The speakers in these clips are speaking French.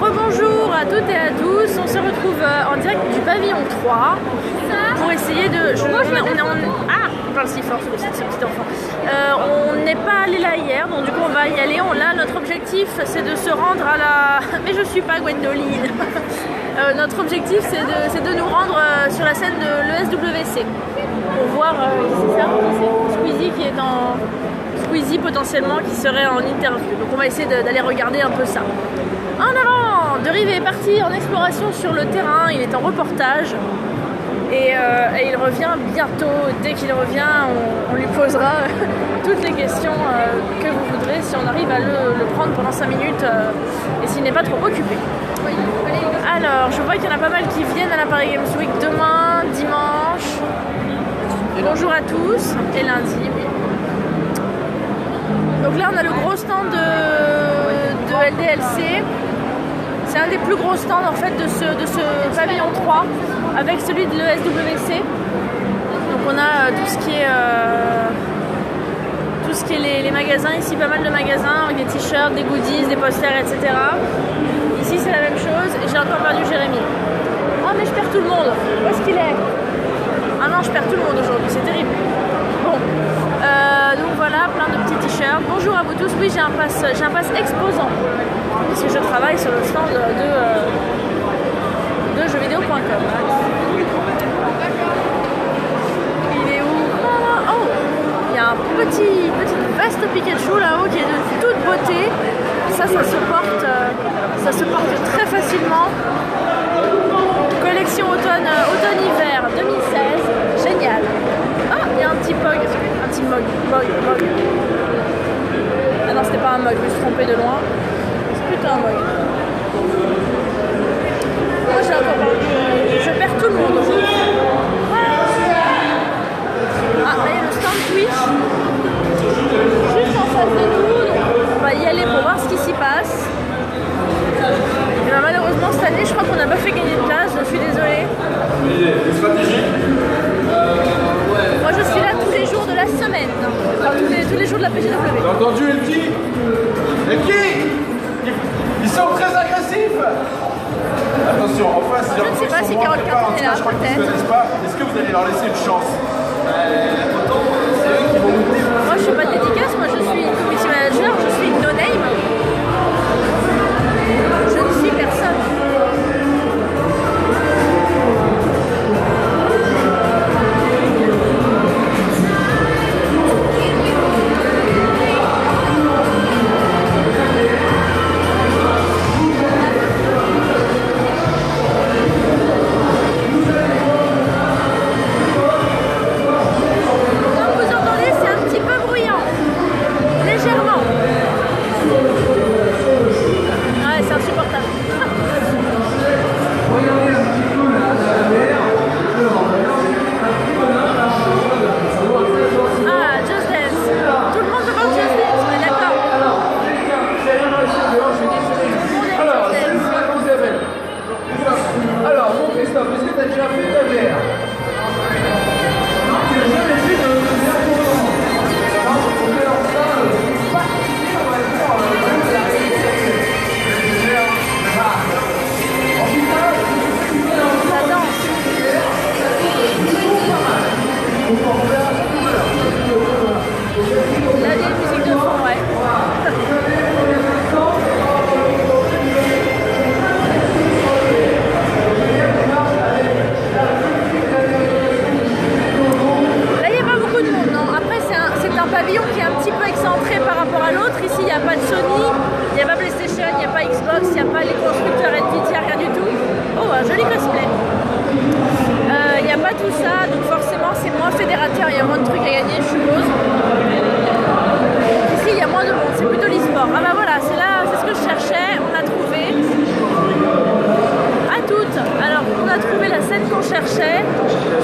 Rebonjour à toutes et à tous, on se retrouve en direct du pavillon 3 pour essayer de... Ah, on parle si fort, c'est ce petit enfant. On n'est pas allé là hier, donc du coup on va y aller. Là, notre objectif c'est de se rendre à la... Mais je suis pas Gwendoline. Notre objectif c'est de nous rendre sur la scène de l'ESWC pour voir c'est ça, Squeezie qui est en... Squeezie potentiellement qui serait en interview. Donc on va essayer d'aller regarder un peu ça. En avant, De Rive est parti en exploration sur le terrain, il est en reportage et il revient bientôt. Dès qu'il revient, on lui posera toutes les questions que vous voudrez si on arrive à le prendre pendant 5 minutes et s'il n'est pas trop occupé. Alors, je vois qu'il y en a pas mal qui viennent à la Paris Games Week demain, dimanche. Bonjour à tous, et lundi, oui. Donc là, on a le gros stand de LDLC. C'est un des plus gros stands en fait de ce pavillon 3 avec celui de l'ESWC. Donc on a tout ce qui est les magasins, ici pas mal de magasins avec des t-shirts, des goodies, des posters, etc. Ici c'est la même chose et j'ai encore perdu Jérémy. Oh mais je perds tout le monde, où est-ce qu'il est? Ah non, je perds tout le monde aujourd'hui, c'est terrible. Bon, donc voilà, plein de petits t-shirts. Bonjour à vous tous, oui j'ai un pass exposant. Parce que je travaille sur le stand de jeuxvideo.com. Il est où? Oh, il y a un petite veste Pikachu là-haut qui est de toute beauté. Ça se porte très facilement. Collection automne-hiver 2016. Génial. Ah, il y a un petit mug. Ah non, c'était pas un mug, je me suis trompée de loin. Putain, moi. Moi, j'ai encore perdu. Je perds tout le monde aujourd'hui. Ah, là, il y a le stand Twitch. Juste en face de nous. Donc, on va y aller pour voir ce qui s'y passe. Et ben, malheureusement, cette année, je crois qu'on n'a pas fait gagner de place. Je suis désolée. Une stratégie Moi, je suis là tous les jours de la semaine. Enfin, tous les jours de la PGW. T'as entendu, Elki? Ils sont très agressifs. Attention, en face, je ne sais pas si Carole Carton est là, peut-être. Est-ce que vous allez leur laisser une chance? C'est eux qui vont nous dire. Moi, je ne suis pas de dédicace, moi je suis commission manager, je suis no name. Je ne suis personne.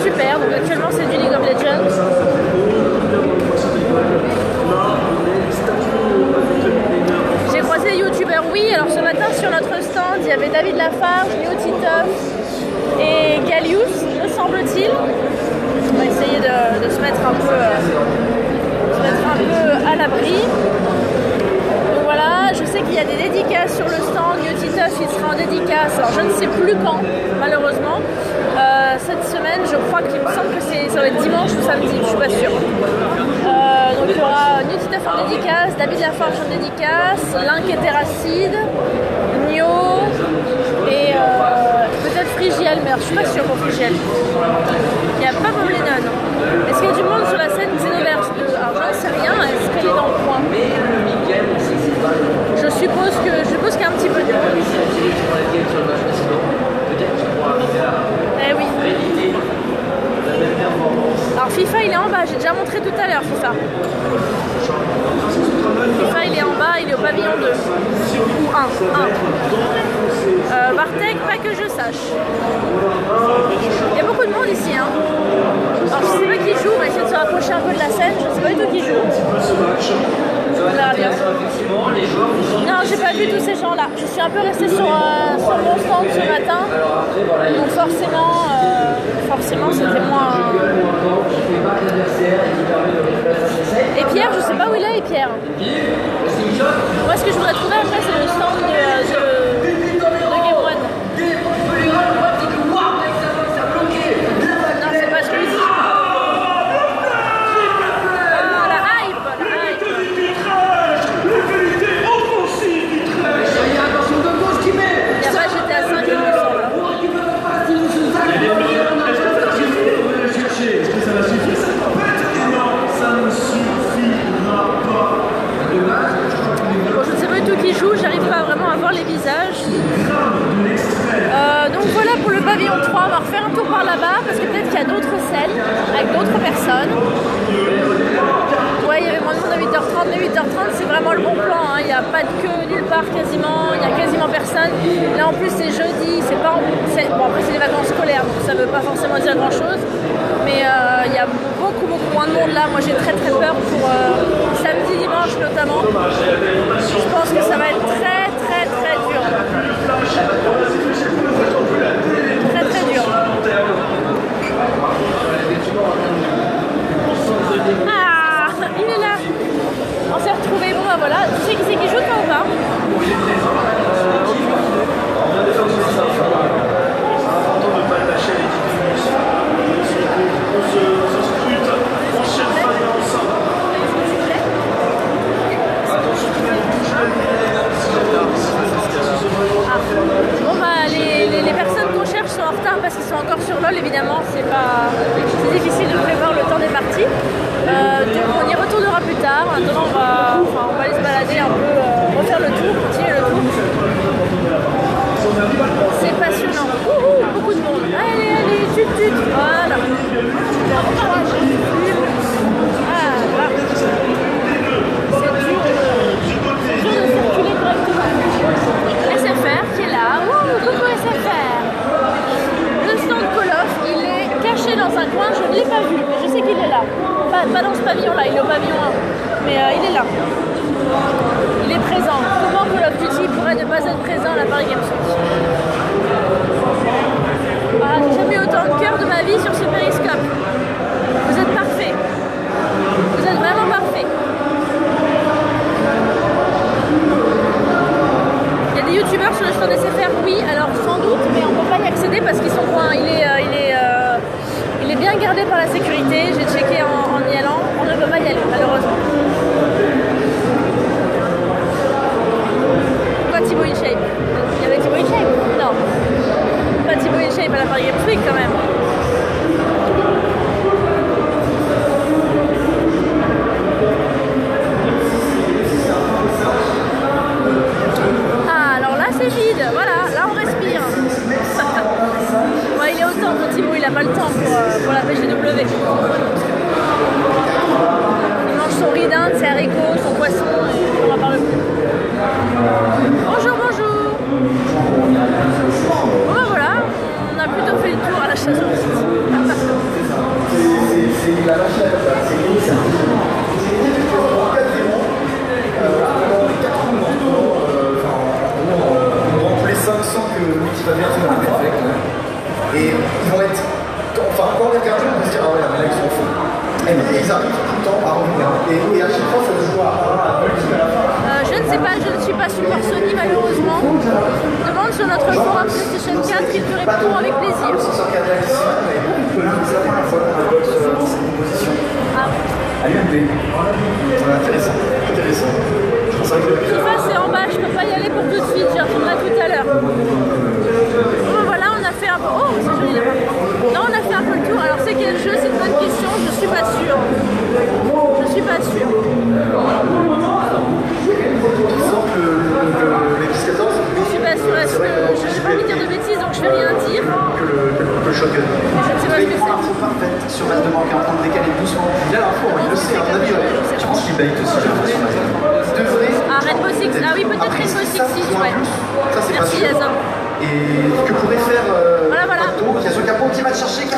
Super, donc actuellement c'est du League of Legends. J'ai croisé des youtubeurs, oui. Alors ce matin sur notre stand, il y avait David Lafarge, Léo Titoff et Galiou. semble-t-il. On va essayer de se mettre un peu à l'abri. Donc voilà, je sais qu'il y a des dédicaces sur le stand. Youtiteuf, il sera en dédicace. Alors je ne sais plus quand, malheureusement. Cette semaine, je crois qu'il me semble que ça va être dimanche ou samedi, je suis pas sûre. Donc il y aura Youtiteuf en dédicace, David Lafarge en dédicace, Link et Terracide, Nio et peut-être Frigiel, mais je suis pas sûre pour Frigiel. Il n'y a pas Bob Lennon. Est-ce qu'il y a du monde sur la scène Xenoverse 2? Alors j'en sais rien, est-ce qu'elle est dans le coin? Je suppose qu'il y a un petit peu de monde. Eh oui. Alors FIFA il est en bas, j'ai déjà montré tout à l'heure FIFA. FIFA il est en bas, il est au pavillon 2. Ou 1. Bartek, pas que je sache. Il y a beaucoup de monde ici. Hein. Alors je sais pas qui joue, on va essayer de se rapprocher un peu de la scène, je sais pas du tout qui joue. Non, j'ai pas vu tous ces gens-là. Je suis un peu restée sur mon stand ce matin. Donc forcément c'était moins... Et Pierre, je sais pas où il est, Pierre. Moi, ce que je voudrais trouver après, c'est le stand de Game One. Non, c'est pas celui-ci. Ah, la hype. Il y a pas GTA 5, il me semble. Bon, je ne sais pas du tout qui joue, j'arrive pas vraiment à voir les visages. Donc voilà pour le pavillon 3, on va refaire un tour par là-bas parce que peut-être qu'il y a d'autres scènes avec d'autres personnes. Ouais, il y avait moins de monde à 8h30, mais 8h30 c'est vraiment le bon plan, hein. Il n'y a pas de queue nulle part quasiment, il n'y a quasiment personne. Là en plus c'est jeudi, bon après c'est les vacances scolaires donc ça ne veut pas forcément dire grand chose. Mais il y a beaucoup moins de monde là, moi j'ai très peur pour samedi, dimanche notamment. Je pense que ça va être très dur. Très dur. Ah, il est là. On s'est retrouvés. Bon bah voilà. Tu sais qui c'est qui joue toi ou pas? Bon bah les personnes qu'on cherche sont en retard parce qu'ils sont encore sur LOL évidemment, c'est difficile de prévoir le temps des parties. Donc on y retournera plus tard. Maintenant on va aller se balader un peu, refaire le tour, continuer le tour. C'est passionnant. Beaucoup de monde. Allez, tut, voilà. Ah, là. C'est dur de circuler correctement. SFR qui est là. Coucou SFR. Le stand Call of, il est caché dans un coin, je ne l'ai pas vu, mais je sais qu'il est là. Pas dans ce pavillon-là, il est au pavillon 1. Mais il est là. Il est présent. Comment Call of Duty pourrait ne pas être présent à la Paris Games Week? Ah, j'ai jamais eu autant de cœur de ma vie sur ce périscope. Vous êtes parfait. Vous êtes vraiment parfait. Il y a des youtubeurs sur le stand SFR, oui, alors sans doute, mais on ne peut pas y accéder parce qu'ils sont loin. Il est bien gardé par la sécurité, j'ai checké en y allant, on ne peut pas y aller malheureusement. Pourquoi Thibaut InShape? Il y avait Thibaut InShape? Non. Pas Thibaut InShape à la Paris Games Week quand même. Ah, alors là c'est vide, voilà, là on respire. Ouais, il est au temps pour Thibaut, il a pas le temps pour la PGW. Il mange son riz d'Inde, ses haricots, son poisson et on en parle plus. Bonjour. Bon ben voilà, on a plutôt fait le tour à la chasse aux on remplit 500 que lui qui va bien faire un effet. Et ils vont être enfin, quand on les regarde, on peut se dire, ah ouais, mais là, ils sont au fond. Et ils arrivent tout le temps à revenir. Et à chaque fois, ça se joue à 1, à 2, à la fin. Je ne sais pas, je ne suis pas support Sony malheureusement. Demande sur notre forum PlayStation 4, ils te répondront avec plaisir. C'est la première fois qu'on a box dans cette composition. Ah. À l'UMP. Voilà, intéressant. Intéressant. Je pense que FIFA c'est en bas, je peux pas y aller pour tout de suite, j'y retournerai tout à l'heure. Bon voilà, on a fait un peu. Oh, c'est joli là-bas. Non, on a fait un peu le tour. Alors c'est quel jeu? C'est une bonne question, je suis pas sûre. Je suis pas sûre. Je suis pas sûre, est-ce que je n'ai pas envie de dire de bêtises donc je vais rien dire. Que le shotgun. Je ne sais pas ce que c'est. L'info parfaite sur Matt de Manque est en train de décaler doucement. Il a l'info, il le sait, à mon avis, je pense qu'il bait aussi, j'ai l'impression. Ah, Rainbow Six, ah oui, peut-être Rainbow Six Siege, ouais. Merci Yaza. Et que pourrait faire voilà. il y a ce capot qui va te chercher, qui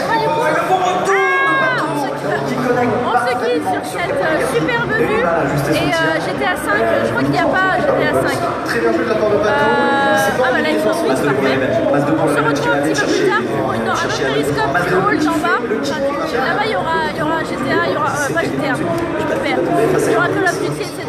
connecte. On se quitte sur cette superbe vue. Et GTA 5, je crois qu'il n'y a pas GTA 5. Très bien joué de la part de Pato. Ah bah là ils sont Switch, parfait. On se retrouve un petit peu plus tard pour un autre périscope qui roule en bas. Là-bas il y aura GTA, il y aura pas GTA, je me perds. Il y aura Call of Duty, etc.